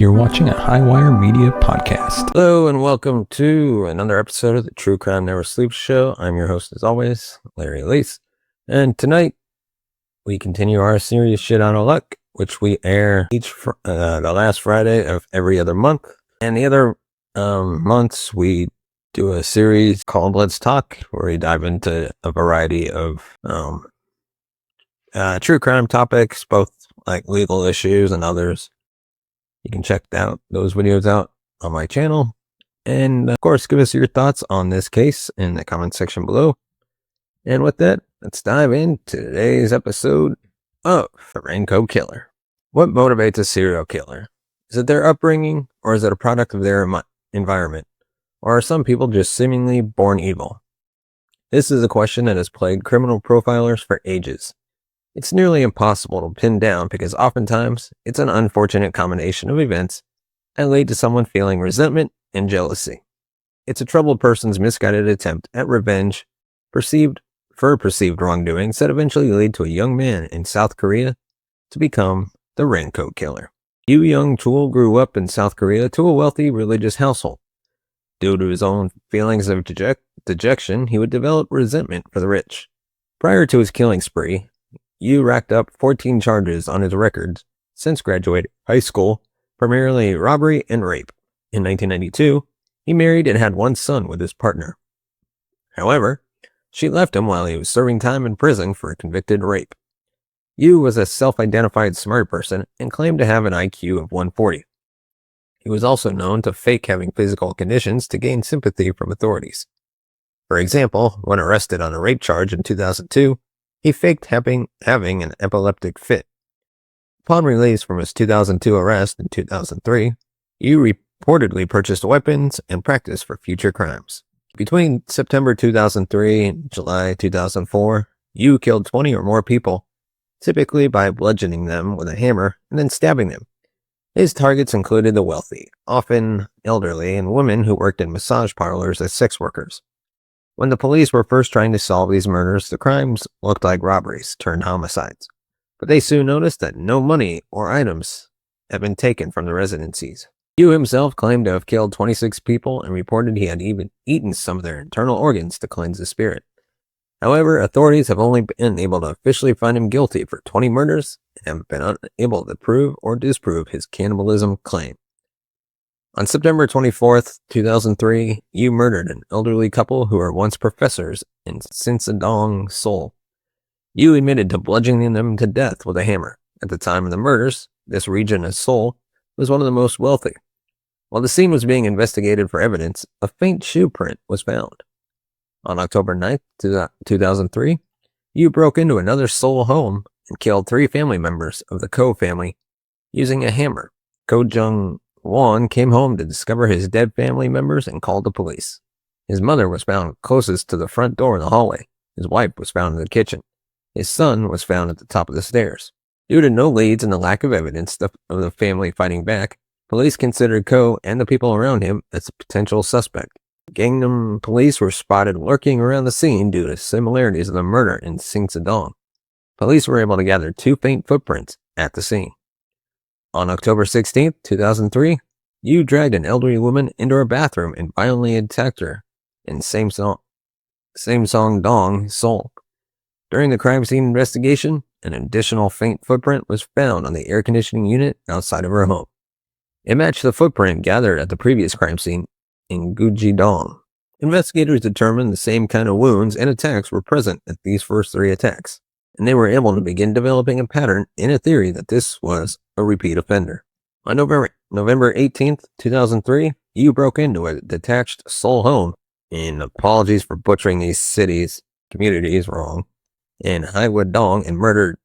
You're watching a Highwire Media podcast. Hello and welcome to another episode of the True Crime Never Sleeps show. I'm your host as always, Larry Elise. And tonight we continue our series Shit Out of Luck, which we air the last Friday of every other month. And the other months we do a series called Let's Talk, where we dive into a variety of true crime topics, both like legal issues and others. You can check those videos out on my channel. And of course, give us your thoughts on this case in the comment section below. And with that, let's dive into today's episode of The Raincoat Killer. What motivates a serial killer? Is it their upbringing, or is it a product of their environment? Or are some people just seemingly born evil? This is a question that has plagued criminal profilers for ages. It's nearly impossible to pin down because oftentimes it's an unfortunate combination of events that lead to someone feeling resentment and jealousy. It's a troubled person's misguided attempt at revenge for perceived wrongdoings that eventually lead to a young man in South Korea to become the Raincoat Killer. Yoo Young-chul grew up in South Korea to a wealthy religious household. Due to his own feelings of dejection, he would develop resentment for the rich. Prior to his killing spree, Yoo racked up 14 charges on his records since graduating high school, primarily robbery and rape. In 1992, he married and had one son with his partner. However, she left him while he was serving time in prison for a convicted rape. Yoo was a self-identified smart person and claimed to have an IQ of 140. He was also known to fake having physical conditions to gain sympathy from authorities. For example, when arrested on a rape charge in 2002, he faked having an epileptic fit. Upon release from his 2002 arrest in 2003, Yoo reportedly purchased weapons and practiced for future crimes. Between September 2003 and July 2004, Yoo killed 20 or more people, typically by bludgeoning them with a hammer and then stabbing them. His targets included the wealthy, often elderly, and women who worked in massage parlors as sex workers. When the police were first trying to solve these murders, the crimes looked like robberies turned homicides. But they soon noticed that no money or items had been taken from the residencies. Yoo himself claimed to have killed 26 people and reported he had even eaten some of their internal organs to cleanse the spirit. However, authorities have only been able to officially find him guilty for 20 murders and have been unable to prove or disprove his cannibalism claim. On September 24, 2003, Yoo murdered an elderly couple who were once professors in Sinsadong, Seoul. Yoo admitted to bludgeoning them to death with a hammer. At the time of the murders, this region of Seoul was one of the most wealthy. While the scene was being investigated for evidence, a faint shoe print was found. On October 9, 2003, Yoo broke into another Seoul home and killed 3 family members of the Ko family using a hammer. Ko Jung-won came home to discover his dead family members and called the police. His mother was found closest to the front door in the hallway. His wife was found in the kitchen. His son was found at the top of the stairs. Due to no leads and the lack of evidence of the family fighting back, police considered Ko and the people around him as a potential suspect. Gangnam police were spotted lurking around the scene due to similarities of the murder in Sinsadong. Police were able to gather 2 faint footprints at the scene. On October 16, 2003, Yoo dragged an elderly woman into her bathroom and violently attacked her in Samsung-dong, Seoul. During the crime scene investigation, an additional faint footprint was found on the air conditioning unit outside of her home. It matched the footprint gathered at the previous crime scene in Gujidong. Investigators determined the same kind of wounds and attacks were present at these first 3 attacks, and they were able to begin developing a pattern in a theory that this was a repeat offender. On November 18, 2003, Yoo broke into a detached Seoul home, and apologies for butchering these communities wrong, in Haewoodong, and murdered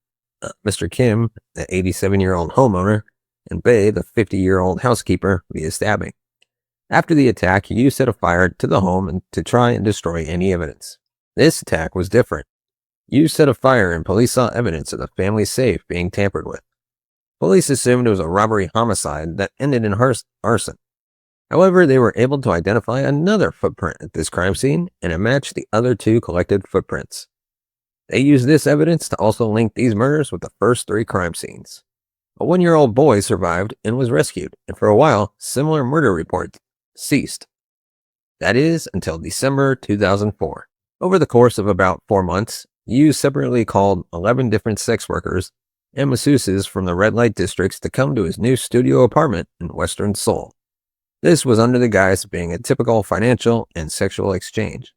Mr. Kim, the 87-year-old homeowner, and Bae, the 50-year-old housekeeper, via stabbing. After the attack, Yoo set a fire to the home to try and destroy any evidence. This attack was different. Yoo set a fire and police saw evidence of the family's safe being tampered with. Police assumed it was a robbery homicide that ended in arson. However, they were able to identify another footprint at this crime scene, and it matched the other 2 collected footprints. They used this evidence to also link these murders with the first 3 crime scenes. A 1-year-old boy survived and was rescued, and for a while, similar murder reports ceased. That is, until December 2004. Over the course of about 4 months, Yoo separately called 11 different sex workers and masseuses from the red light districts to come to his new studio apartment in western Seoul. This was under the guise of being a typical financial and sexual exchange.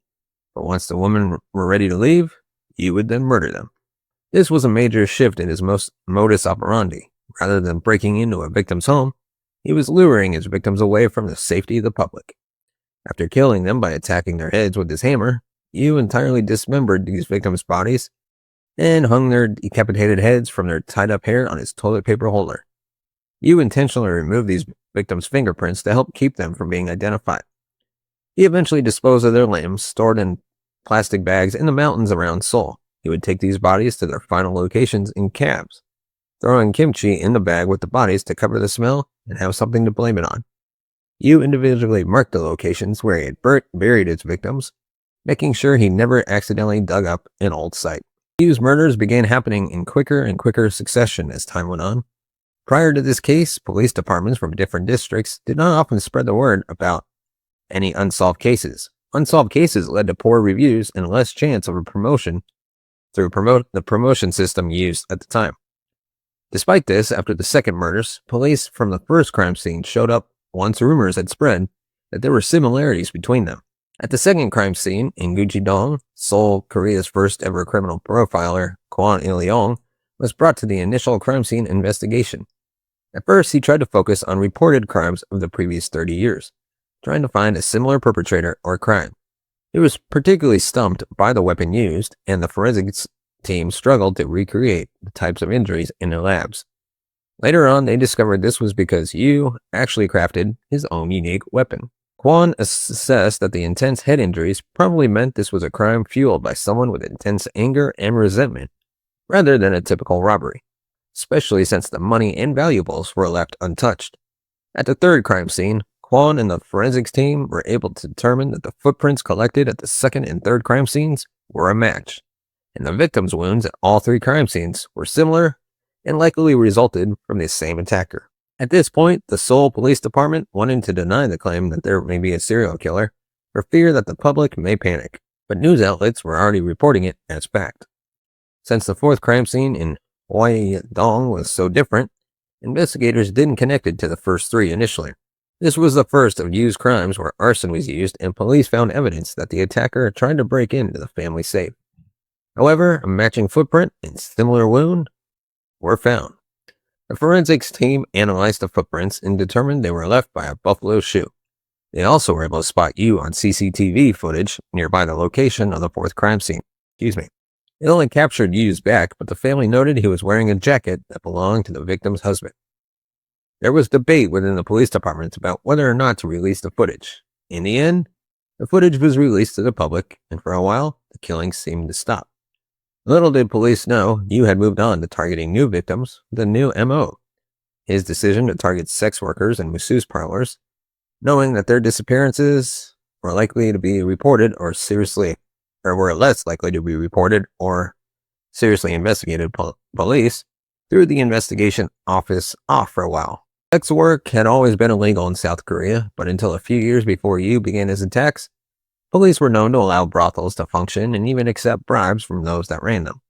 But once the women were ready to leave, Yoo would then murder them. This was a major shift in his modus operandi. Rather than breaking into a victim's home, he was luring his victims away from the safety of the public. After killing them by attacking their heads with his hammer, Yoo entirely dismembered these victims' bodies and hung their decapitated heads from their tied-up hair on his toilet paper holder. Yoo intentionally removed these victims' fingerprints to help keep them from being identified. He eventually disposed of their limbs, stored in plastic bags in the mountains around Seoul. He would take these bodies to their final locations in cabs, throwing kimchi in the bag with the bodies to cover the smell and have something to blame it on. Yoo individually marked the locations where he had buried his victims, making sure he never accidentally dug up an old site. Yoo's murders began happening in quicker and quicker succession as time went on. Prior to this case, police departments from different districts did not often spread the word about any unsolved cases. Unsolved cases led to poor reviews and less chance of a promotion through the promotion system used at the time. Despite this, after the second murders, police from the first crime scene showed up once rumors had spread that there were similarities between them. At the second crime scene in Gujidong, Seoul, Korea's first ever criminal profiler, Kwon Il-yong, was brought to the initial crime scene investigation. At first, he tried to focus on reported crimes of the previous 30 years, trying to find a similar perpetrator or crime. He was particularly stumped by the weapon used, and the forensics team struggled to recreate the types of injuries in their labs. Later on, they discovered this was because Yoo actually crafted his own unique weapon. Kwon assessed that the intense head injuries probably meant this was a crime fueled by someone with intense anger and resentment, rather than a typical robbery, especially since the money and valuables were left untouched. At the third crime scene, Kwon and the forensics team were able to determine that the footprints collected at the second and third crime scenes were a match, and the victims' wounds at all three crime scenes were similar and likely resulted from the same attacker. At this point, the Seoul Police Department wanted to deny the claim that there may be a serial killer for fear that the public may panic, but news outlets were already reporting it as fact. Since the fourth crime scene in Hwayedong was so different, investigators didn't connect it to the first three initially. This was the first of Yoo's crimes where arson was used, and police found evidence that the attacker tried to break into the family safe. However, a matching footprint and similar wound were found. The forensics team analyzed the footprints and determined they were left by a buffalo shoe. They also were able to spot Yoo on CCTV footage nearby the location of the fourth crime scene. It only captured Yoo's back, but the family noted he was wearing a jacket that belonged to the victim's husband. There was debate within the police department about whether or not to release the footage. In the end, the footage was released to the public, and for a while, the killings seemed to stop. Little did police know, Yoo had moved on to targeting new victims with a new MO. His decision to target sex workers and masseuse parlors, knowing that their disappearances were likely to be reported or were less likely to be reported or seriously investigated police, threw the investigation office off for a while. Sex work had always been illegal in South Korea, but until a few years before Yoo began his attacks, police were known to allow brothels to function and even accept bribes from those that ran them.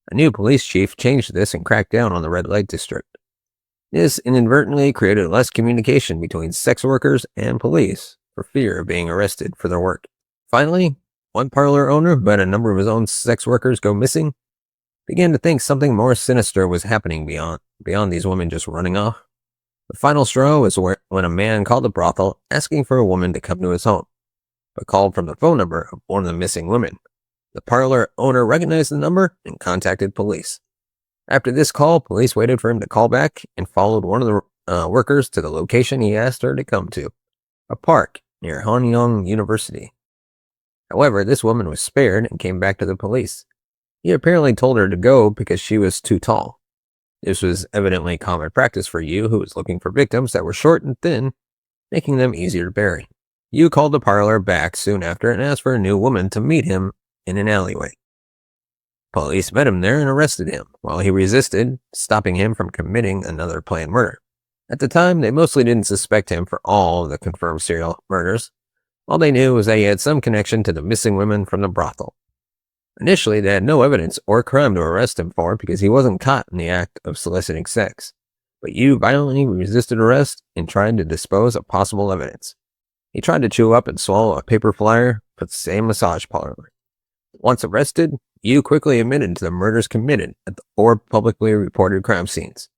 A new police chief changed this and cracked down on the red light district. This inadvertently created less communication between sex workers and police for fear of being arrested for their work. Finally, one parlor owner who had a number of his own sex workers go missing began to think something more sinister was happening beyond these women just running off. The final straw was when a man called the brothel asking for a woman to come to his home, but called from the phone number of one of the missing women. The parlor owner recognized the number and contacted police. After this call, police waited for him to call back and followed one of the workers to the location he asked her to come to, a park near Hanyang University. However, this woman was spared and came back to the police. He apparently told her to go because she was too tall. This was evidently common practice for Yoo, who was looking for victims that were short and thin, making them easier to bury. Yoo called the parlor back soon after and asked for a new woman to meet him in an alleyway. Police met him there and arrested him, while he resisted, stopping him from committing another planned murder. At the time, they mostly didn't suspect him for all of the confirmed serial murders. All they knew was that he had some connection to the missing women from the brothel. Initially, they had no evidence or crime to arrest him for because he wasn't caught in the act of soliciting sex. But Yoo violently resisted arrest and tried to dispose of possible evidence. He tried to chew up and swallow a paper flyer for the same massage parlor. Once arrested, Yoo quickly admitted to the murders committed at the 4 publicly reported crime scenes.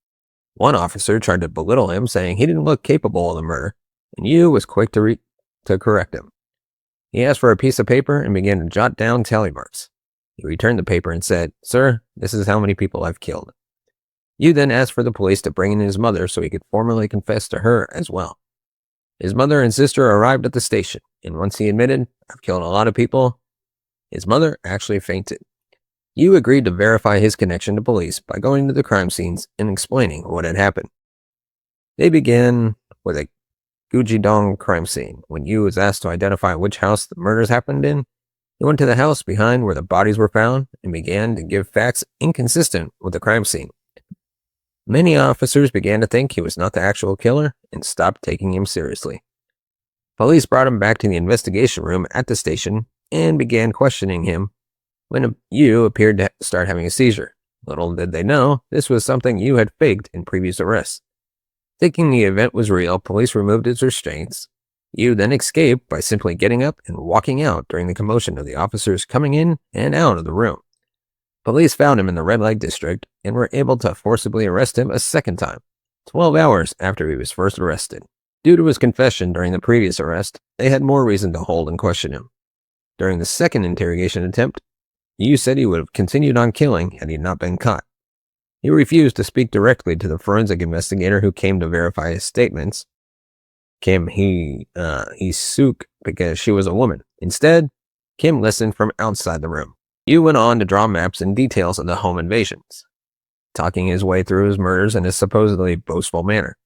One officer tried to belittle him, saying he didn't look capable of the murder, and Yoo was quick to correct him. He asked for a piece of paper and began to jot down tally marks. He returned the paper and said, "Sir, this is how many people I've killed." Yoo then asked for the police to bring in his mother so he could formally confess to her as well. His mother and sister arrived at the station, and once he admitted, "I've killed a lot of people," his mother actually fainted. Yoo agreed to verify his connection to police by going to the crime scenes and explaining what had happened. They began with a Gujidong crime scene. When Yoo was asked to identify which house the murders happened in, he went to the house behind where the bodies were found and began to give facts inconsistent with the crime scene. Many officers began to think he was not the actual killer and stopped taking him seriously. Police brought him back to the investigation room at the station and began questioning him when Yoo appeared to start having a seizure. Little did they know, this was something Yoo had faked in previous arrests. Thinking the event was real, police removed his restraints. Yoo then escaped by simply getting up and walking out during the commotion of the officers coming in and out of the room. Police found him in the red light district and were able to forcibly arrest him a second time, 12 hours after he was first arrested. Due to his confession during the previous arrest, they had more reason to hold and question him. During the second interrogation attempt, Yoo said he would have continued on killing had he not been caught. He refused to speak directly to the forensic investigator who came to verify his statements, Kim Hee-suk, because she was a woman. Instead, Kim listened from outside the room. Yoo went on to draw maps and details of the home invasions, talking his way through his murders in a supposedly boastful manner.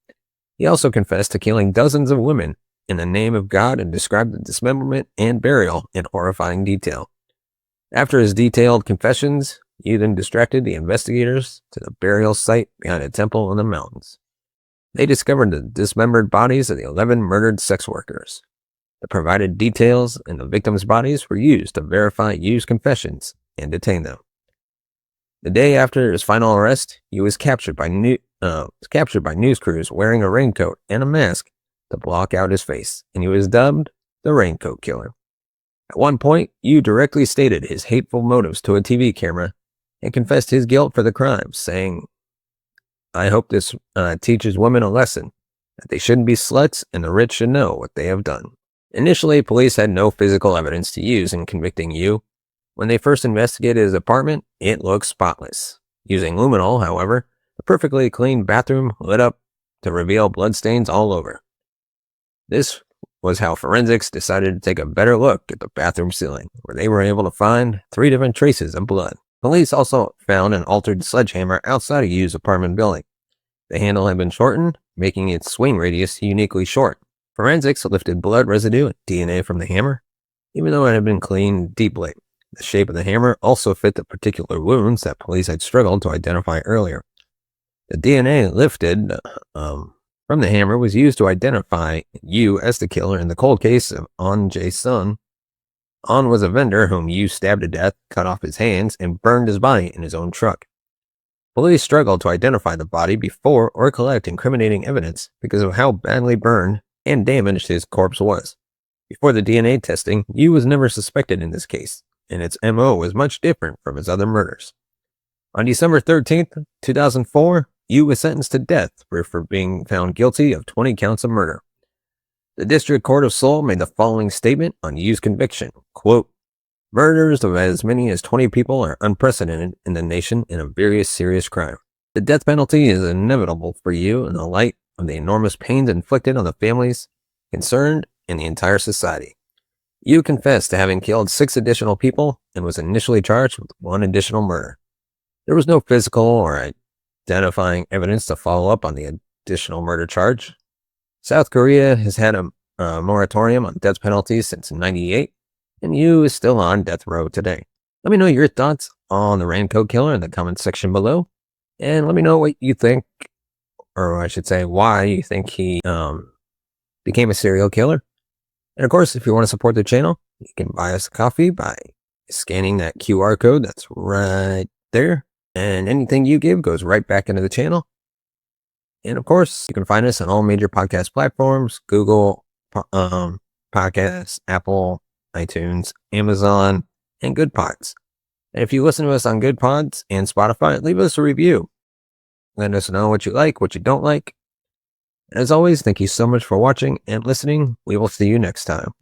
He also confessed to killing dozens of women in the name of God and described the dismemberment and burial in horrifying detail. After his detailed confessions, Yoo then distracted the investigators to the burial site behind a temple in the mountains. They discovered the dismembered bodies of the 11 murdered sex workers. The provided details and the victims' bodies were used to verify Yoo's confessions and detain them. The day after his final arrest, Yoo was captured by news crews wearing a raincoat and a mask to block out his face, and he was dubbed the Raincoat Killer. At one point, Yoo directly stated his hateful motives to a TV camera and confessed his guilt for the crimes, saying, "I hope this teaches women a lesson, that they shouldn't be sluts and the rich should know what they have done." Initially, police had no physical evidence to use in convicting Yoo. When they first investigated his apartment, it looked spotless. Using luminol, however, a perfectly clean bathroom lit up to reveal bloodstains all over. This was how forensics decided to take a better look at the bathroom ceiling, where they were able to find 3 different traces of blood. Police also found an altered sledgehammer outside of Yoo's apartment building. The handle had been shortened, making its swing radius uniquely short. Forensics lifted blood residue and DNA from the hammer, even though it had been cleaned deeply. The shape of the hammer also fit the particular wounds that police had struggled to identify earlier. The DNA lifted from the hammer was used to identify Yoo as the killer in the cold case of Ahn Jae-sun. Ahn was a vendor whom Yoo stabbed to death, cut off his hands, and burned his body in his own truck. Police struggled to identify the body before or collect incriminating evidence because of how badly burned and damaged his corpse was. Before the DNA testing, Yoo was never suspected in this case, and its MO was much different from his other murders. On December 13th, 2004, Yoo was sentenced to death for being found guilty of 20 counts of murder. The District Court of Seoul made the following statement on Yoo's conviction, quote, "Murders of as many as 20 people are unprecedented in the nation and a very serious crime. The death penalty is inevitable for Yoo in the light of the enormous pains inflicted on the families concerned and the entire society. Yoo confessed to having killed 6 additional people and was initially charged with 1 additional murder. There was no physical or identifying evidence to follow up on the additional murder charge. South Korea has had a moratorium on death penalties since '98, and Yoo is still on death row today. Let me know your thoughts on the Raincoat killer in the comment section below. And let me know what you think, or I should say, why you think he became a serial killer. And of course, if you want to support the channel, you can buy us a coffee by scanning that QR code that's right there. And anything you give goes right back into the channel. And of course, you can find us on all major podcast platforms: Google Podcasts, Apple, iTunes, Amazon, and Good Pods. And if you listen to us on Good Pods and Spotify, leave us a review. Let us know what you like, what you don't like. And as always, thank you so much for watching and listening. We will see you next time.